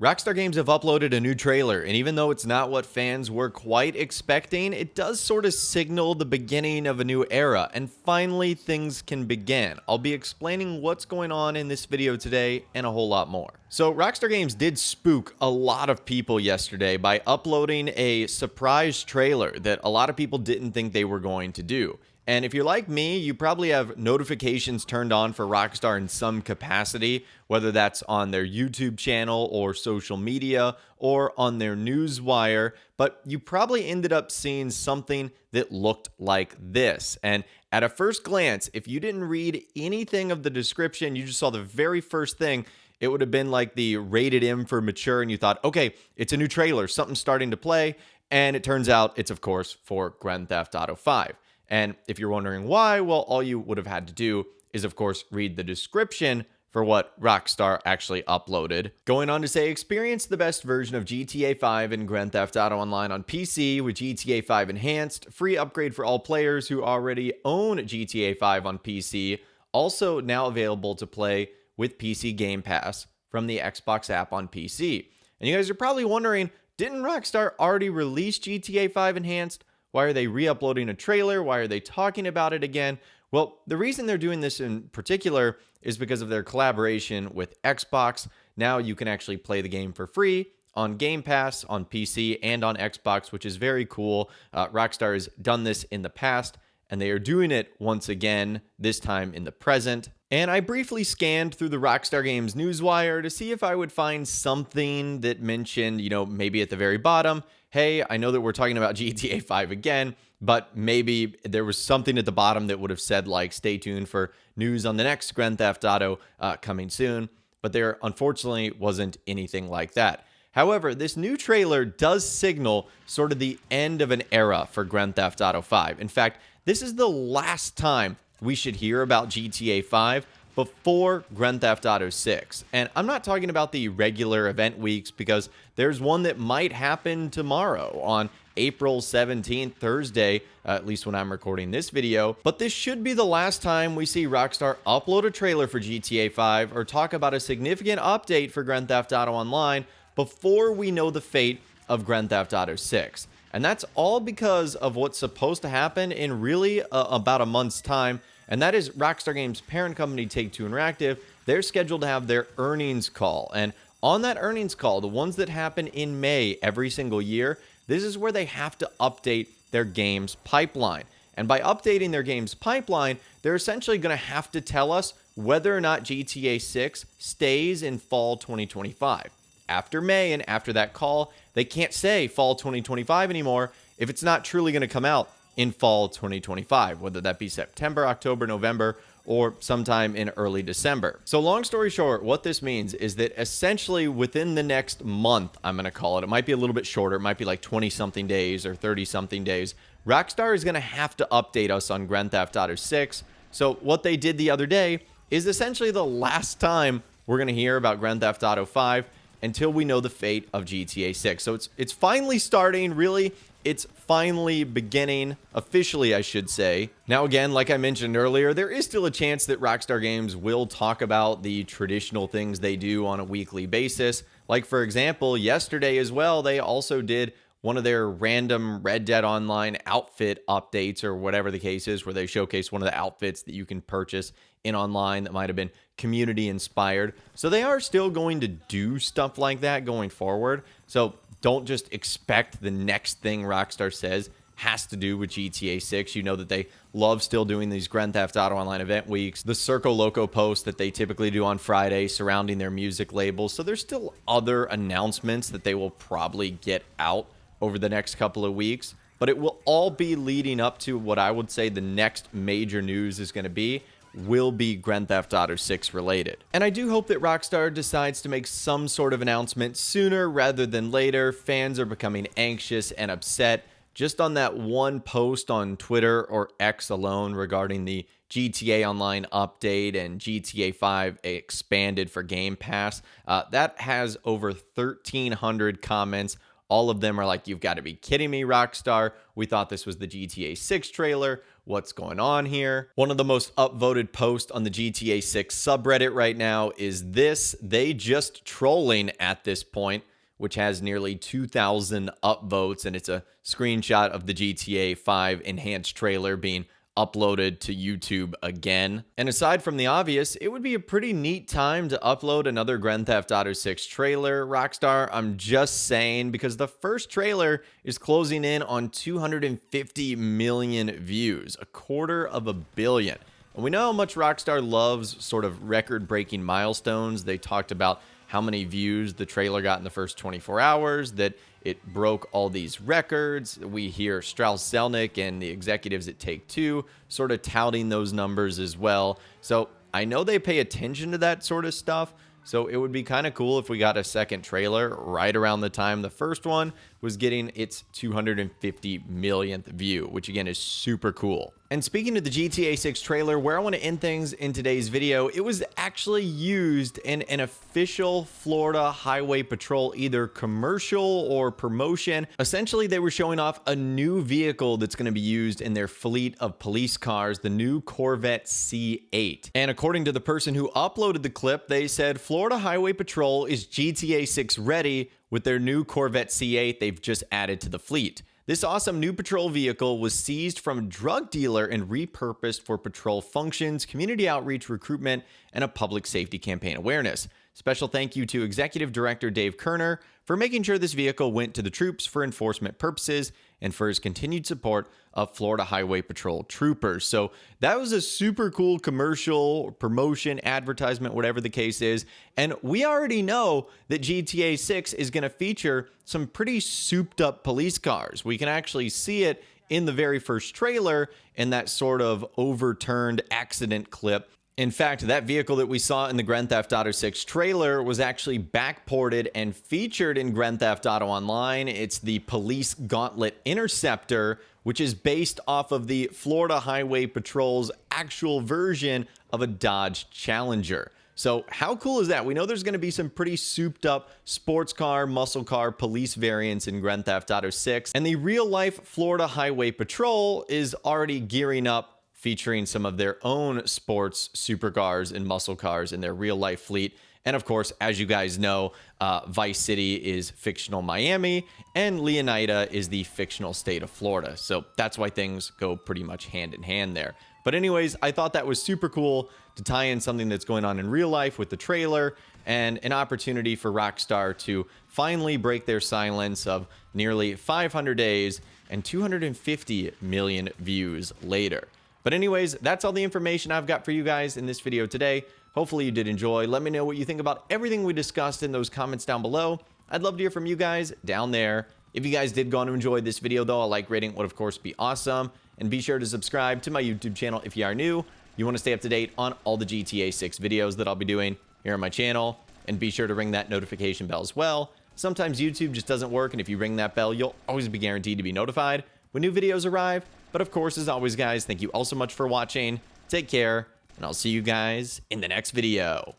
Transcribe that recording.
Rockstar Games have uploaded a new trailer, and even though it's not what fans were quite expecting, it does sort of signal the beginning of a new era, and finally things can begin. I'll be explaining what's going on in this video today and a whole lot more. So Rockstar Games did spook a lot of people yesterday by uploading a surprise trailer that a lot of people didn't think they were going to do. And if you're like me, you probably have notifications turned on for Rockstar in some capacity, whether that's on their YouTube channel or social media or on their newswire, but you probably ended up seeing something that looked like this. And at a first glance, if you didn't read anything of the description, you just saw the very first thing, it would have been like the rated M for mature, and you thought, okay, it's a new trailer, something's starting to play, and it turns out it's, of course, for Grand Theft Auto 5. And if you're wondering why, well, all you would have had to do is, of course, read the description for what Rockstar actually uploaded. Going on to say, experience the best version of GTA 5 and Grand Theft Auto Online on PC with GTA 5 Enhanced, free upgrade for all players who already own GTA 5 on PC, also now available to play with PC Game Pass from the Xbox app on PC. And you guys are probably wondering, didn't Rockstar already release GTA 5 Enhanced? Why are they re-uploading a trailer? Why are they talking about it again? Well, the reason they're doing this in particular is because of their collaboration with Xbox. Now you can actually play the game for free on Game Pass, on PC, and on Xbox, which is very cool. Rockstar has done this in the past, and they are doing it once again, this time in the present. And I briefly scanned through the Rockstar Games newswire to see if I would find something that mentioned, maybe at the very bottom, hey, I know that we're talking about GTA 5 again, but maybe there was something at the bottom that would have said, like, stay tuned for news on the next Grand Theft Auto coming soon. But there, unfortunately, wasn't anything like that. However, this new trailer does signal sort of the end of an era for Grand Theft Auto 5. In fact, this is the last time we should hear about GTA 5 before Grand Theft Auto 6. And I'm not talking about the regular event weeks, because there's one that might happen tomorrow on April 17th, Thursday, at least when I'm recording this video. But this should be the last time we see Rockstar upload a trailer for GTA 5 or talk about a significant update for Grand Theft Auto Online before we know the fate of Grand Theft Auto 6. And that's all because of what's supposed to happen in really about a month's time. And that is Rockstar Games' parent company, Take-Two Interactive. They're scheduled to have their earnings call. And on that earnings call, the ones that happen in May every single year, this is where they have to update their games pipeline. And by updating their games pipeline, they're essentially going to have to tell us whether or not GTA 6 stays in fall 2025. After May and after that call, they can't say fall 2025 anymore if it's not truly going to come out in fall 2025, whether that be September, October, November, or sometime in early December. So long story short, what this means is that essentially within the next month, I'm going to call it might be a little bit shorter, it might be like 20-something days or 30-something days, Rockstar is going to have to update us on Grand Theft Auto 6. So what they did the other day is essentially the last time we're going to hear about Grand Theft Auto 5 until we know the fate of GTA 6. So it's finally starting, really. It's finally beginning, officially, I should say. Now, again, like I mentioned earlier, there is still a chance that Rockstar Games will talk about the traditional things they do on a weekly basis. Like, for example, yesterday as well, they also did one of their random Red Dead Online outfit updates, or whatever the case is, where they showcase one of the outfits that you can purchase in online that might have been community inspired. So they are still going to do stuff like that going forward. So don't just expect the next thing Rockstar says has to do with GTA 6. You know that they love still doing these Grand Theft Auto Online event weeks, the Circo Loco post that they typically do on Friday surrounding their music labels. So there's still other announcements that they will probably get out over the next couple of weeks, but it will all be leading up to what I would say the next major news is going to be, will be Grand Theft Auto 6 related. And I do hope that Rockstar decides to make some sort of announcement sooner rather than later. Fans are becoming anxious and upset just on that one post on Twitter or X alone regarding the GTA Online update and GTA 5 expanded for Game Pass. That has over 1,300 comments. All of them are like, you've got to be kidding me, Rockstar. We thought this was the GTA 6 trailer. what's going on here. One of the most upvoted posts on the GTA 6 subreddit right now is this. They just trolling at this point, which has nearly 2,000 upvotes, and it's a screenshot of the GTA 5 enhanced trailer being uploaded to YouTube again. And aside from the obvious, it would be a pretty neat time to upload another Grand Theft Auto 6 trailer, Rockstar. I'm just saying, because the first trailer is closing in on 250 million views, 250 million. And we know how much Rockstar loves sort of record-breaking milestones. They talked about how many views the trailer got in the first 24 hours, that it broke all these records. We hear Strauss Zelnick and the executives at Take-Two sort of touting those numbers as well. So I know they pay attention to that sort of stuff. So it would be kind of cool if we got a second trailer right around the time the first one was getting its 250 millionth view, which again is super cool. And speaking of the GTA 6 trailer, where I want to end things in today's video, it was actually used in an official Florida Highway Patrol, either commercial or promotion. Essentially, they were showing off a new vehicle that's going to be used in their fleet of police cars, the new Corvette C8. And according to the person who uploaded the clip, they said Florida Highway Patrol is GTA 6 ready with their new Corvette C8 they've just added to the fleet. This awesome new patrol vehicle was seized from a drug dealer and repurposed for patrol functions, community outreach, recruitment, and a public safety campaign awareness. Special thank you to Executive Director Dave Kerner for making sure this vehicle went to the troops for enforcement purposes and for his continued support of Florida Highway Patrol troopers. So that was a super cool commercial, promotion, advertisement, whatever the case is. And we already know that GTA 6 is going to feature some pretty souped up police cars. We can actually see it in the very first trailer in that sort of overturned accident clip. In fact, that vehicle that we saw in the Grand Theft Auto 6 trailer was actually backported and featured in Grand Theft Auto Online. It's the Police Gauntlet Interceptor, which is based off of the Florida Highway Patrol's actual version of a Dodge Challenger. So how cool is that? We know there's going to be some pretty souped up sports car, muscle car, police variants in Grand Theft Auto 6. And the real life Florida Highway Patrol is already gearing up, featuring some of their own sports supercars and muscle cars in their real life fleet. And of course, as you guys know, Vice City is fictional Miami and Leonida is the fictional state of Florida. So that's why things go pretty much hand in hand there. But anyways, I thought that was super cool to tie in something that's going on in real life with the trailer and an opportunity for Rockstar to finally break their silence of nearly 500 days and 250 million views later. But anyways, that's all the information I've got for you guys in this video today. Hopefully you did enjoy. Let me know what you think about everything we discussed in those comments down below. I'd love to hear from you guys down there. If you guys did go on to enjoy this video though, a like rating would of course be awesome. And be sure to subscribe to my YouTube channel if you are new. You want to stay up to date on all the GTA 6 videos that I'll be doing here on my channel. And be sure to ring that notification bell as well. Sometimes YouTube just doesn't work, and if you ring that bell, you'll always be guaranteed to be notified when new videos arrive. But of course, as always, guys, thank you all so much for watching. Take care, and I'll see you guys in the next video.